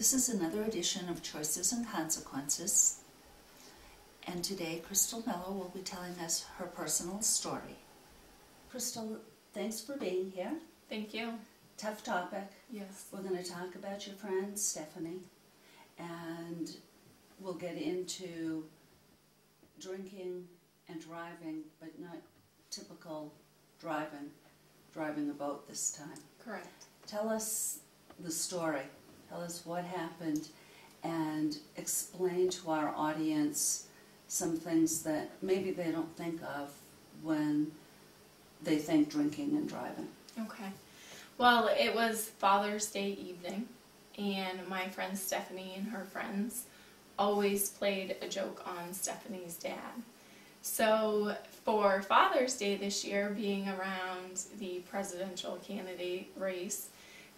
This is another edition of Choices and Consequences, and today Krystal will be telling us her personal story. Krystal, thanks for being here. Thank you. Tough topic. Yes. We're going to talk about your friend Stephanie, and we'll get into drinking and driving, but not typical driving a boat this time. Correct. Tell us the story. Tell us what happened and explain to our audience some things that maybe they don't think of when they think drinking and driving. Okay. Well, it was Father's Day evening, and my friend Stephanie and her friends always played a joke on Stephanie's dad. So for Father's Day this year, being around the presidential candidate race,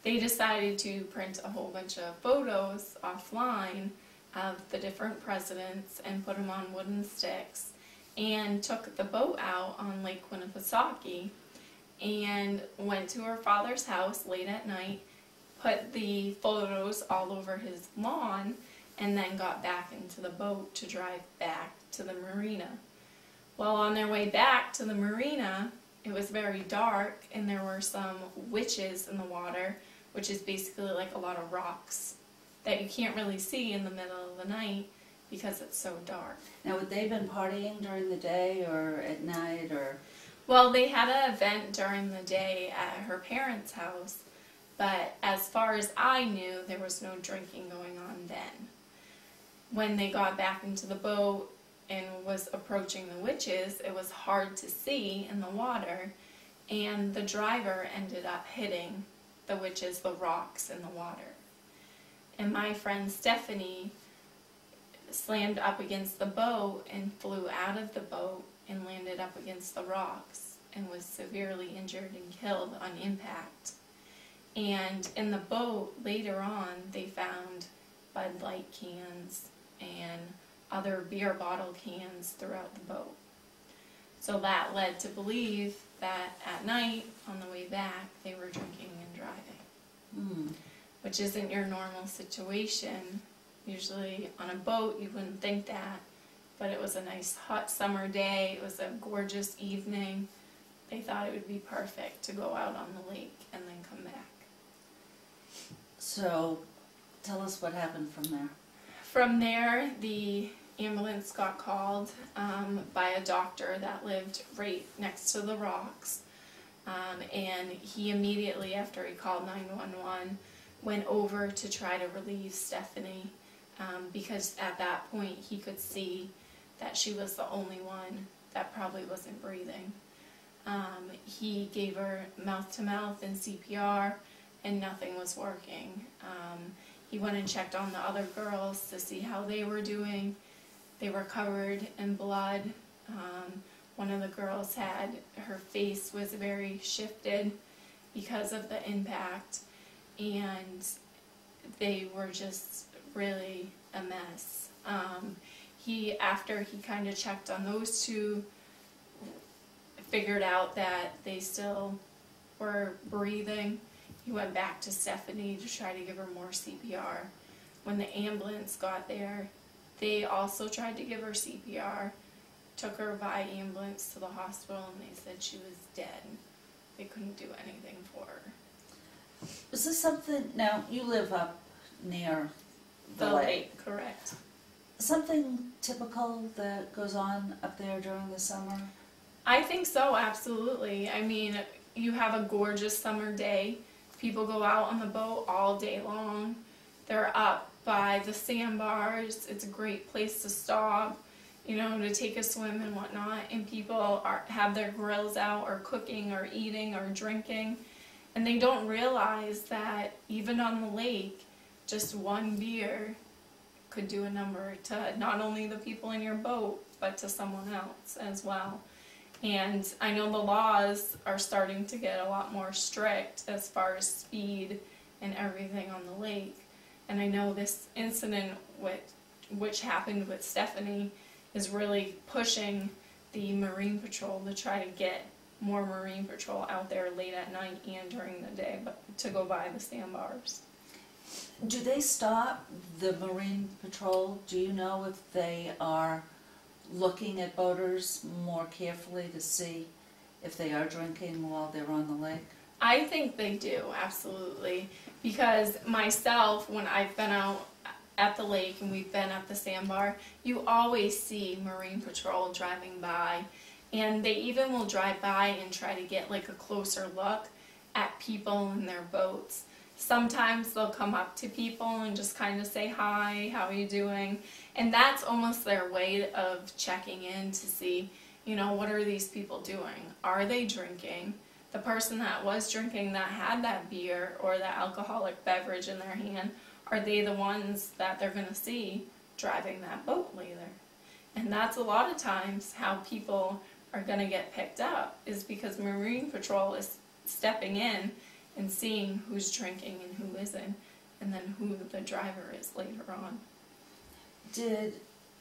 they decided to print a whole bunch of photos offline of the different presidents and put them on wooden sticks, and took the boat out on Lake Winnipesaukee and went to her father's house late at night, put the photos all over his lawn, and then got back into the boat to drive back to the marina. Well, on their way back to the marina, it was very dark and there were some witches in the water, which is basically like a lot of rocks that you can't really see in the middle of the night because it's so dark. Now, would they have been partying during the day or at night, or? Well, they had an event during the day at her parents' house, but as far as I knew, there was no drinking going on then. When they got back into the boat and was approaching the witches, it was hard to see in the water, and the driver ended up hitting the witches, the rocks in the water. And my friend Stephanie slammed up against the boat and flew out of the boat and landed up against the rocks and was severely injured and killed on impact. And in the boat, later on, they found Bud Light cans and other beer bottle cans throughout the boat. So that led to believe that at night, on the way back, they were drinking and driving, which isn't your normal situation. Usually on a boat, you wouldn't think that, but it was a nice hot summer day. It was a gorgeous evening. They thought it would be perfect to go out on the lake and then come back. So, tell us what happened from there. From there, the ambulance got called by a doctor that lived right next to the rocks, and he immediately, after he called 911, went over to try to relieve Stephanie, because at that point he could see that she was the only one that probably wasn't breathing. He gave her mouth-to-mouth and CPR, and nothing was working. He went and checked on the other girls to see how they were doing. They were covered in blood. One of the girls her face was very shifted because of the impact, and they were just really a mess. After he kind of checked on those two, figured out that they still were breathing, he went back to Stephanie to try to give her more CPR. When the ambulance got there, they also tried to give her CPR, took her by ambulance to the hospital, and they said she was dead. They couldn't do anything for her. Is this something, now you live up near The lake, correct. Something typical that goes on up there during the summer? I think so, absolutely. I mean, you have a gorgeous summer day. People go out on the boat all day long. They're up by the sandbars. It's a great place to stop, to take a swim and whatnot. And people have their grills out, or cooking, or eating, or drinking. And they don't realize that even on the lake, just one beer could do a number to not only the people in your boat, but to someone else as well. And I know the laws are starting to get a lot more strict as far as speed and everything on the lake. And I know this incident which happened with Stephanie is really pushing the Marine Patrol to try to get more Marine Patrol out there late at night and during the day, but to go by the sandbars. Do they stop the Marine Patrol? Do you know if they are looking at boaters more carefully to see if they are drinking while they're on the lake? I think they do, absolutely. Because myself, when I've been out at the lake and we've been at the sandbar, you always see Marine Patrol driving by. And they even will drive by and try to get like a closer look at people in their boats. Sometimes they'll come up to people and just kind of say, hi, how are you doing? And that's almost their way of checking in to see, you know, what are these people doing? Are they drinking? The person that was drinking, that had that beer or that alcoholic beverage in their hand, are they the ones that they're going to see driving that boat later? And that's a lot of times how people are going to get picked up, is because Marine Patrol is stepping in and seeing who's drinking and who isn't, and then who the driver is later on.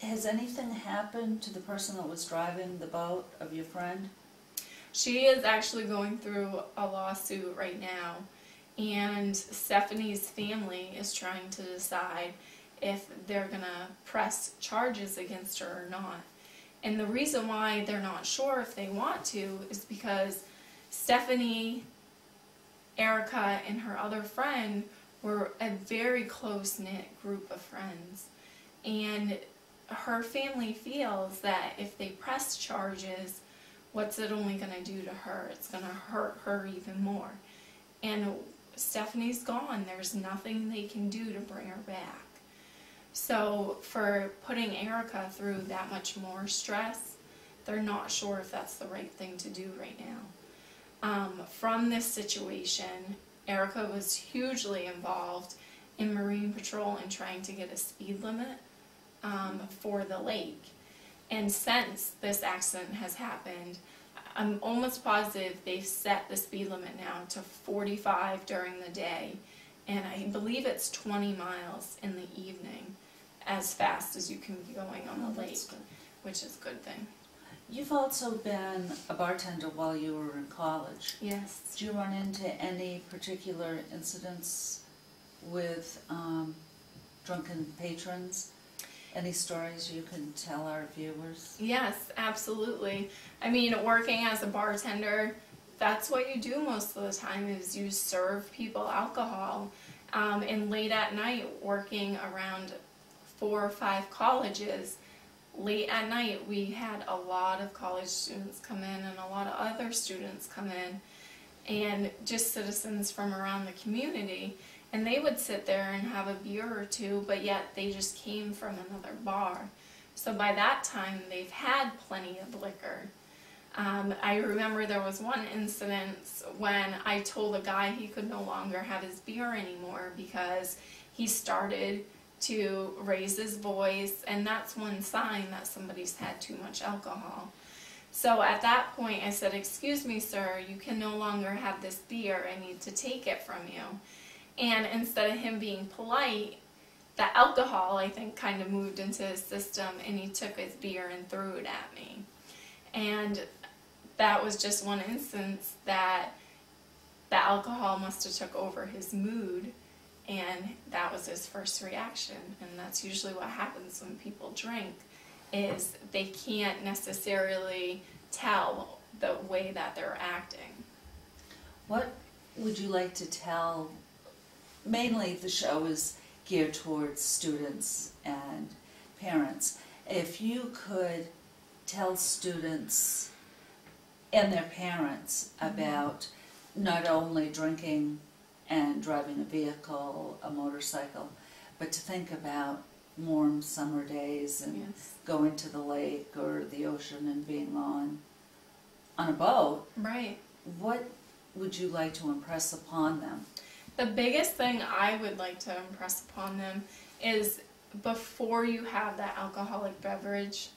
Has anything happened to the person that was driving the boat of your friend? She is actually going through a lawsuit right now, and Stephanie's family is trying to decide if they're going to press charges against her or not. And the reason why they're not sure if they want to is because Stephanie, Erica, and her other friend were a very close-knit group of friends. And her family feels that if they press charges, what's it only going to do to her? It's going to hurt her even more. And Stephanie's gone. There's nothing they can do to bring her back. So for putting Erica through that much more stress, they're not sure if that's the right thing to do right now. From this situation, Erica was hugely involved in Marine Patrol and trying to get a speed limit for the lake. And since this accident has happened, I'm almost positive they've set the speed limit now to 45 during the day, and I believe it's 20 miles in the evening, as fast as you can be going on the lake, which is a good thing. You've also been a bartender while you were in college. Yes. Did you run into any particular incidents with drunken patrons? Any stories you can tell our viewers? Yes, absolutely. I mean, working as a bartender, that's what you do most of the time, is you serve people alcohol. And late at night, working around 4 or 5 colleges, late at night we had a lot of college students come in and a lot of other students come in, and just citizens from around the community. And they would sit there and have a beer or two, but yet they just came from another bar. So by that time, they've had plenty of liquor. I remember there was one incident when I told a guy he could no longer have his beer anymore because he started to raise his voice, and that's one sign that somebody's had too much alcohol. So at that point I said, "Excuse me, sir, you can no longer have this beer. I need to take it from you." And instead of him being polite, the alcohol, I think, kind of moved into his system, and he took his beer and threw it at me. And that was just one instance that the alcohol must have took over his mood, and that was his first reaction. And that's usually what happens when people drink, is they can't necessarily tell the way that they're acting. What would you like to tell? Mainly the show is geared towards students and parents. If you could tell students and their parents about not only drinking and driving a vehicle, a motorcycle, but to think about warm summer days and Yes. going to the lake or the ocean and being on a boat, Right. what would you like to impress upon them? The biggest thing I would like to impress upon them is, before you have that alcoholic beverage,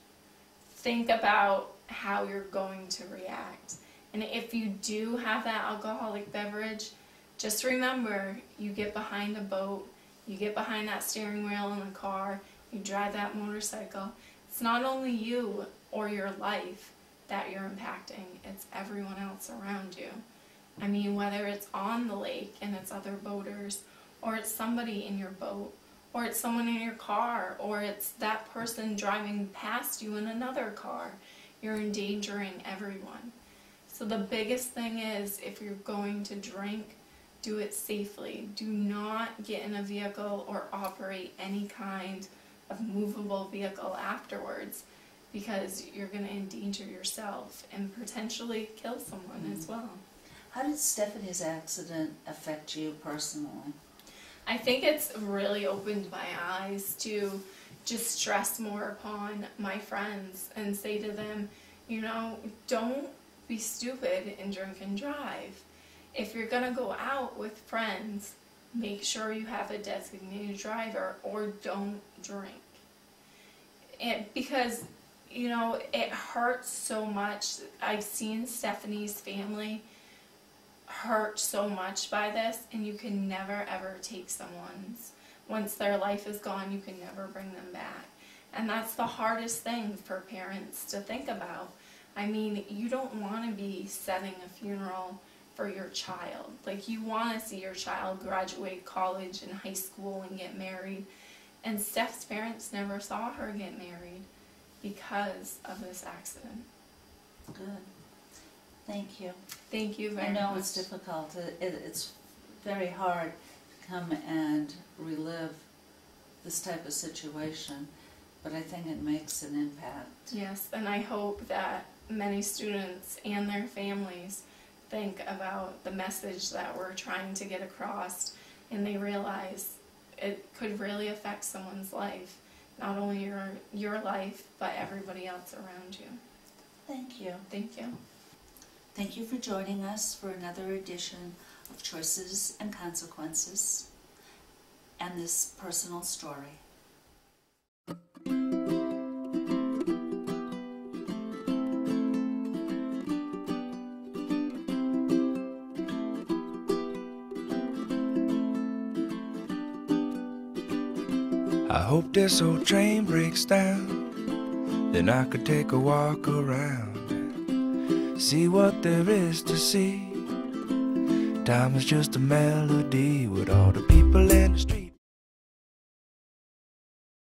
think about how you're going to react. And if you do have that alcoholic beverage, just remember, you get behind a boat, you get behind that steering wheel in a car, you drive that motorcycle. It's not only you or your life that you're impacting, it's everyone else around you. I mean, whether it's on the lake and it's other boaters, or it's somebody in your boat, or it's someone in your car, or it's that person driving past you in another car. You're endangering everyone. So the biggest thing is, if you're going to drink, do it safely. Do not get in a vehicle or operate any kind of movable vehicle afterwards, because you're going to endanger yourself and potentially kill someone as well. How did Stephanie's accident affect you personally? I think it's really opened my eyes to just stress more upon my friends and say to them, you know, don't be stupid and drink and drive. If you're going to go out with friends, make sure you have a designated driver, or don't drink. Because, you know, it hurts so much. I've seen Stephanie's family hurt so much by this, and you can never ever take someone's, once their life is gone, you can never bring them back. And that's the hardest thing for parents to think about. I mean, you don't want to be setting a funeral for your child. Like, you want to see your child graduate college and high school and get married. And Steph's parents never saw her get married because of this accident. Good. Thank you. Thank you very much. I know it's difficult. It's very hard to come and relive this type of situation, but I think it makes an impact. Yes, and I hope that many students and their families think about the message that we're trying to get across, and they realize it could really affect someone's life, not only your life, but everybody else around you. Thank you. Thank you. Thank you for joining us for another edition of Choices and Consequences and this personal story. I hope this old train breaks down, then I could take a walk around, see what there is to see. Time is just a melody with all the people in the street.